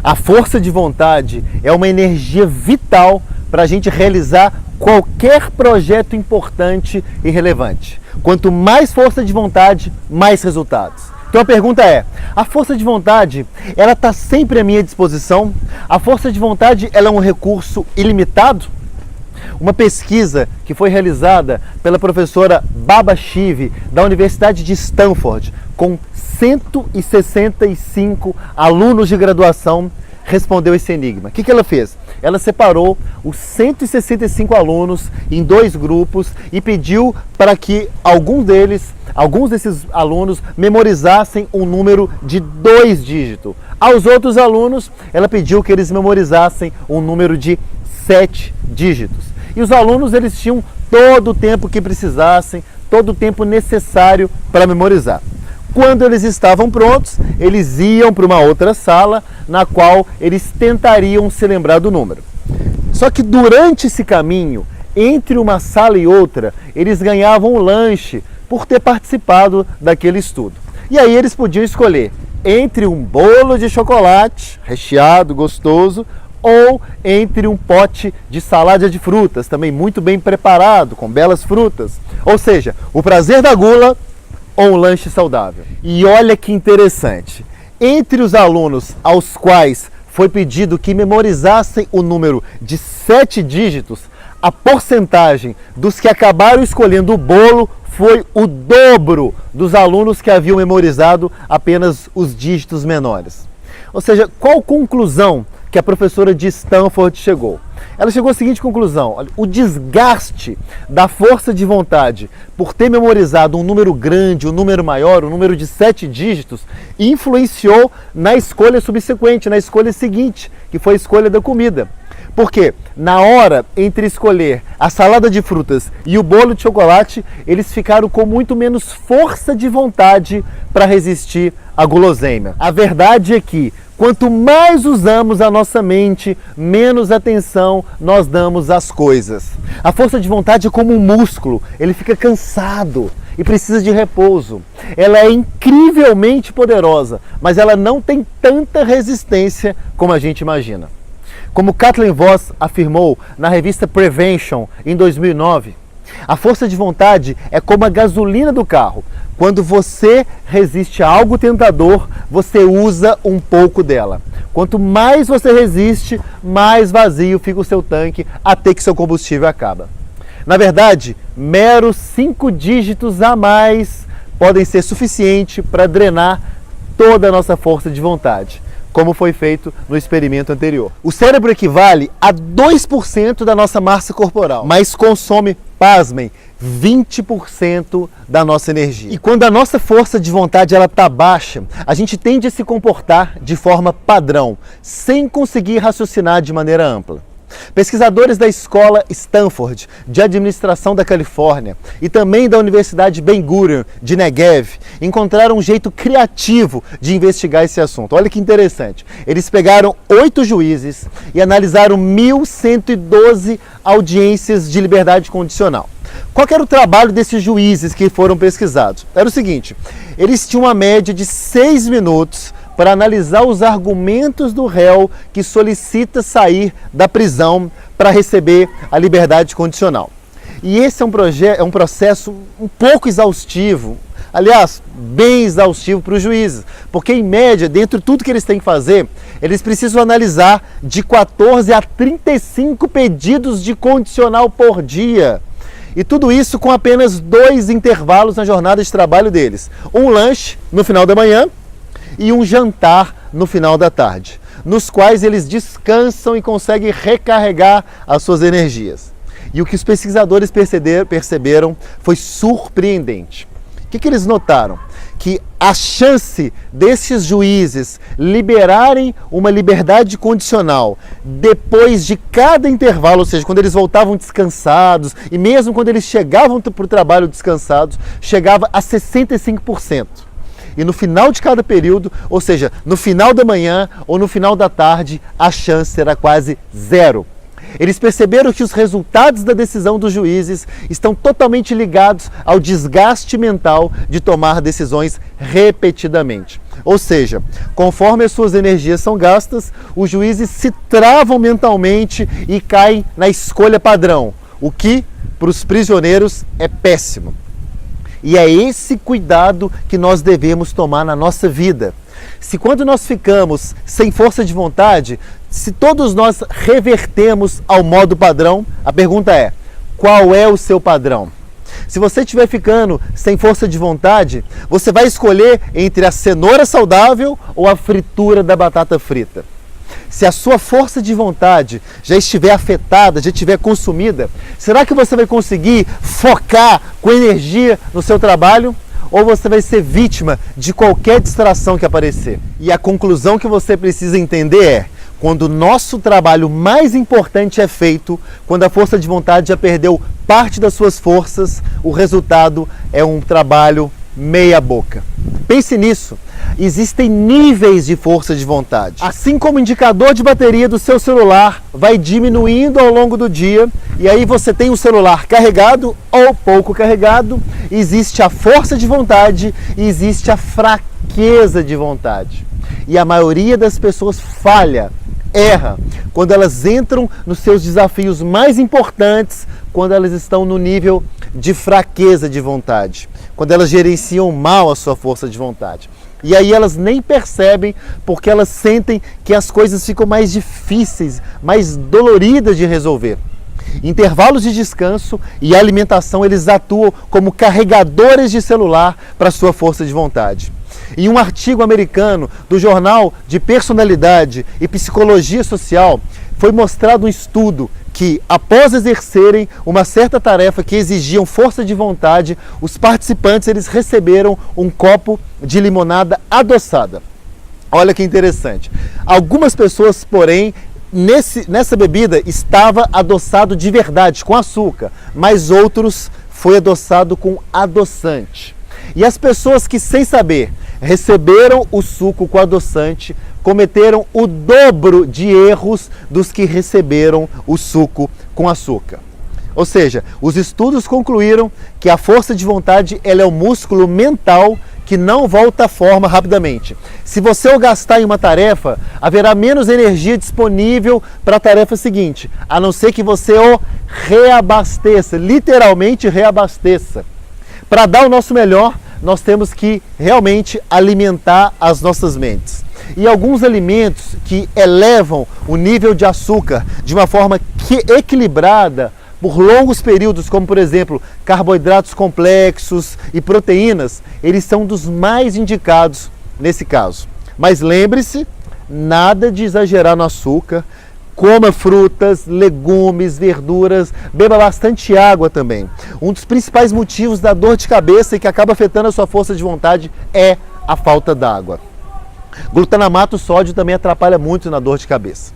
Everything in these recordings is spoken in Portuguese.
A força de vontade é uma energia vital para a gente realizar qualquer projeto importante e relevante. Quanto mais força de vontade, mais resultados. Então a pergunta é, a força de vontade, ela está sempre à minha disposição? A força de vontade, ela é um recurso ilimitado? Uma pesquisa que foi realizada pela professora Baba Shiv, da Universidade de Stanford, com 165 alunos de graduação, respondeu esse enigma. O que ela fez? Ela separou os 165 alunos em 2 grupos e pediu para que alguns desses alunos memorizassem um número de 2 dígitos. Aos outros alunos, ela pediu que eles memorizassem um número de 7 dígitos. E os alunos, eles tinham todo o tempo que precisassem, todo o tempo necessário para memorizar. Quando eles estavam prontos, eles iam para uma outra sala, na qual eles tentariam se lembrar do número. Só que durante esse caminho, entre uma sala e outra, eles ganhavam um lanche por ter participado daquele estudo. E aí eles podiam escolher entre um bolo de chocolate recheado, gostoso, ou entre um pote de salada de frutas, também muito bem preparado, com belas frutas. Ou seja, o prazer da gula ou um lanche saudável. E olha que interessante, entre os alunos aos quais foi pedido que memorizassem o número de 7 dígitos, a porcentagem dos que acabaram escolhendo o bolo foi o dobro dos alunos que haviam memorizado apenas os dígitos menores. Ou seja, qual conclusão que a professora de Stanford chegou? Ela chegou à seguinte conclusão: olha, o desgaste da força de vontade por ter memorizado um número grande, um número maior, um número de 7 dígitos, influenciou na escolha subsequente, na escolha seguinte, que foi a escolha da comida. Porque na hora entre escolher a salada de frutas e o bolo de chocolate, eles ficaram com muito menos força de vontade para resistir à guloseima. A verdade é que quanto mais usamos a nossa mente, menos atenção nós damos às coisas. A força de vontade é como um músculo, ele fica cansado e precisa de repouso. Ela é incrivelmente poderosa, mas ela não tem tanta resistência como a gente imagina. Como Kathleen Voss afirmou na revista Prevention em 2009, a força de vontade é como a gasolina do carro. Quando você resiste a algo tentador, você usa um pouco dela. Quanto mais você resiste, mais vazio fica o seu tanque até que seu combustível acaba. Na verdade, meros 5 dígitos a mais podem ser suficientes para drenar toda a nossa força de vontade, como foi feito no experimento anterior. O cérebro equivale a 2% da nossa massa corporal, mas consome, pasmem, 20% da nossa energia. E quando a nossa força de vontade está baixa, a gente tende a se comportar de forma padrão, sem conseguir raciocinar de maneira ampla. Pesquisadores da escola Stanford de Administração da Califórnia e também da Universidade Ben Gurion de Negev encontraram um jeito criativo de investigar esse assunto. Olha que interessante. Eles pegaram 8 juízes e analisaram 1.112 audiências de liberdade condicional. Qual era o trabalho desses juízes que foram pesquisados? Era o seguinte: eles tinham uma média de 6 minutos para analisar os argumentos do réu que solicita sair da prisão para receber a liberdade condicional. E esse é um processo um pouco exaustivo, aliás, bem exaustivo para os juízes, porque em média, dentro de tudo que eles têm que fazer, eles precisam analisar de 14 a 35 pedidos de condicional por dia. E tudo isso com apenas 2 intervalos na jornada de trabalho deles. Um lanche no final da manhã e um jantar no final da tarde, nos quais eles descansam e conseguem recarregar as suas energias. E o que os pesquisadores perceberam foi surpreendente. O que eles notaram? Que a chance desses juízes liberarem uma liberdade condicional depois de cada intervalo, ou seja, quando eles voltavam descansados e mesmo quando eles chegavam para o trabalho descansados, chegava a 65%. E no final de cada período, ou seja, no final da manhã ou no final da tarde, a chance era quase 0. Eles perceberam que os resultados da decisão dos juízes estão totalmente ligados ao desgaste mental de tomar decisões repetidamente. Ou seja, conforme as suas energias são gastas, os juízes se travam mentalmente e caem na escolha padrão, o que, para os prisioneiros, é péssimo. E é esse cuidado que nós devemos tomar na nossa vida. Se quando nós ficamos sem força de vontade, se todos nós revertemos ao modo padrão, a pergunta é: qual é o seu padrão? Se você estiver ficando sem força de vontade, você vai escolher entre a cenoura saudável ou a fritura da batata frita. Se a sua força de vontade já estiver afetada, já estiver consumida, será que você vai conseguir focar com energia no seu trabalho? Ou você vai ser vítima de qualquer distração que aparecer? E a conclusão que você precisa entender é: quando o nosso trabalho mais importante é feito, quando a força de vontade já perdeu parte das suas forças, o resultado é um trabalho meia boca. Pense nisso. Existem níveis de força de vontade. Assim como o indicador de bateria do seu celular vai diminuindo ao longo do dia, e aí você tem o celular carregado ou pouco carregado, existe a força de vontade e existe a fraqueza de vontade. E a maioria das pessoas falha, erra, quando elas entram nos seus desafios mais importantes, quando elas estão no nível de fraqueza de vontade, quando elas gerenciam mal a sua força de vontade. E aí elas nem percebem, porque elas sentem que as coisas ficam mais difíceis, mais doloridas de resolver. Intervalos de descanso e alimentação, eles atuam como carregadores de celular para a sua força de vontade. Em um artigo americano do Jornal de Personalidade e Psicologia Social, foi mostrado um estudo que, após exercerem uma certa tarefa que exigiam força de vontade, os participantes eles receberam um copo de limonada adoçada. Olha que interessante. Algumas pessoas, porém, nessa bebida estava adoçado de verdade, com açúcar, mas outros foi adoçado com adoçante. E as pessoas que, sem saber, receberam o suco com adoçante, cometeram o dobro de erros dos que receberam o suco com açúcar. Ou seja, os estudos concluíram que a força de vontade ela é um músculo mental que não volta à forma rapidamente. Se você o gastar em uma tarefa, haverá menos energia disponível para a tarefa seguinte, a não ser que você o reabasteça, literalmente reabasteça. Para dar o nosso melhor, nós temos que realmente alimentar as nossas mentes. E alguns alimentos que elevam o nível de açúcar de uma forma equilibrada por longos períodos, como por exemplo carboidratos complexos e proteínas, eles são dos mais indicados nesse caso. Mas lembre-se, nada de exagerar no açúcar. Coma frutas, legumes, verduras, beba bastante água também. Um dos principais motivos da dor de cabeça e que acaba afetando a sua força de vontade é a falta d'água. Glutamato sódio também atrapalha muito na dor de cabeça.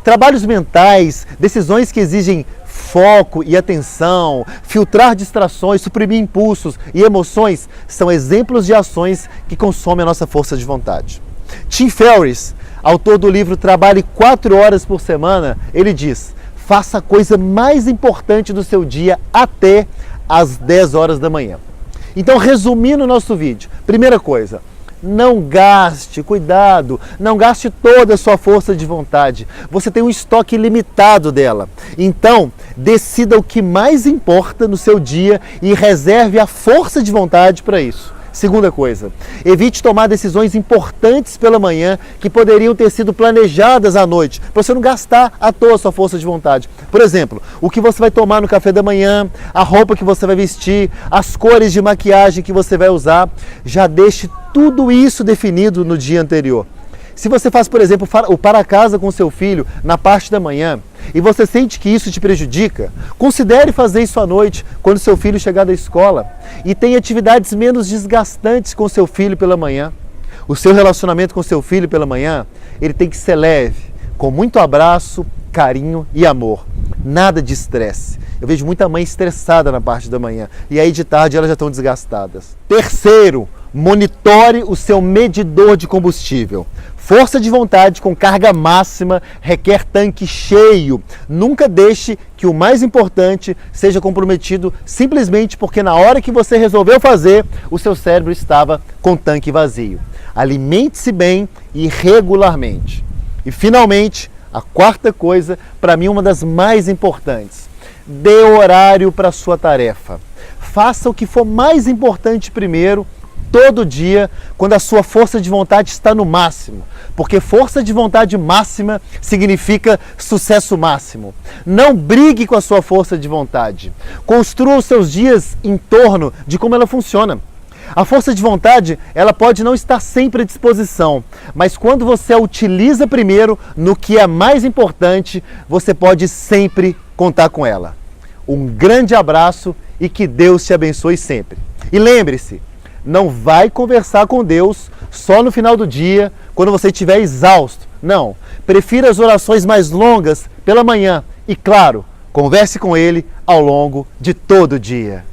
Trabalhos mentais, decisões que exigem foco e atenção, filtrar distrações, suprimir impulsos e emoções são exemplos de ações que consomem a nossa força de vontade. Tim Ferriss, autor do livro Trabalhe 4 horas por semana, ele diz: faça a coisa mais importante do seu dia até às 10 horas da manhã. Então, resumindo o nosso vídeo, primeira coisa, não gaste, cuidado, não gaste toda a sua força de vontade. Você tem um estoque limitado dela. Então, decida o que mais importa no seu dia e reserve a força de vontade para isso. Segunda coisa, evite tomar decisões importantes pela manhã que poderiam ter sido planejadas à noite, para você não gastar à toa a sua força de vontade. Por exemplo, o que você vai tomar no café da manhã, a roupa que você vai vestir, as cores de maquiagem que você vai usar. Já deixe tudo isso definido no dia anterior. Se você faz, por exemplo, o para casa com seu filho na parte da manhã e você sente que isso te prejudica, considere fazer isso à noite, quando seu filho chegar da escola, e tenha atividades menos desgastantes com seu filho pela manhã. O seu relacionamento com seu filho pela manhã, ele tem que ser leve, com muito abraço, carinho e amor. Nada de estresse. Eu vejo muita mãe estressada na parte da manhã e aí de tarde elas já estão desgastadas. Terceiro, monitore o seu medidor de combustível. Força de vontade com carga máxima requer tanque cheio. Nunca deixe que o mais importante seja comprometido simplesmente porque na hora que você resolveu fazer, o seu cérebro estava com o tanque vazio. Alimente-se bem e regularmente. E finalmente, a quarta coisa, para mim uma das mais importantes. Dê horário para a sua tarefa. Faça o que for mais importante primeiro, todo dia, quando a sua força de vontade está no máximo. Porque força de vontade máxima significa sucesso máximo. Não brigue com a sua força de vontade. Construa os seus dias em torno de como ela funciona. A força de vontade, ela pode não estar sempre à disposição, mas quando você a utiliza primeiro no que é mais importante, você pode sempre contar com ela. Um grande abraço e que Deus te abençoe sempre. E lembre-se, não vai conversar com Deus só no final do dia, quando você estiver exausto. Não, prefira as orações mais longas pela manhã e, claro, converse com Ele ao longo de todo o dia.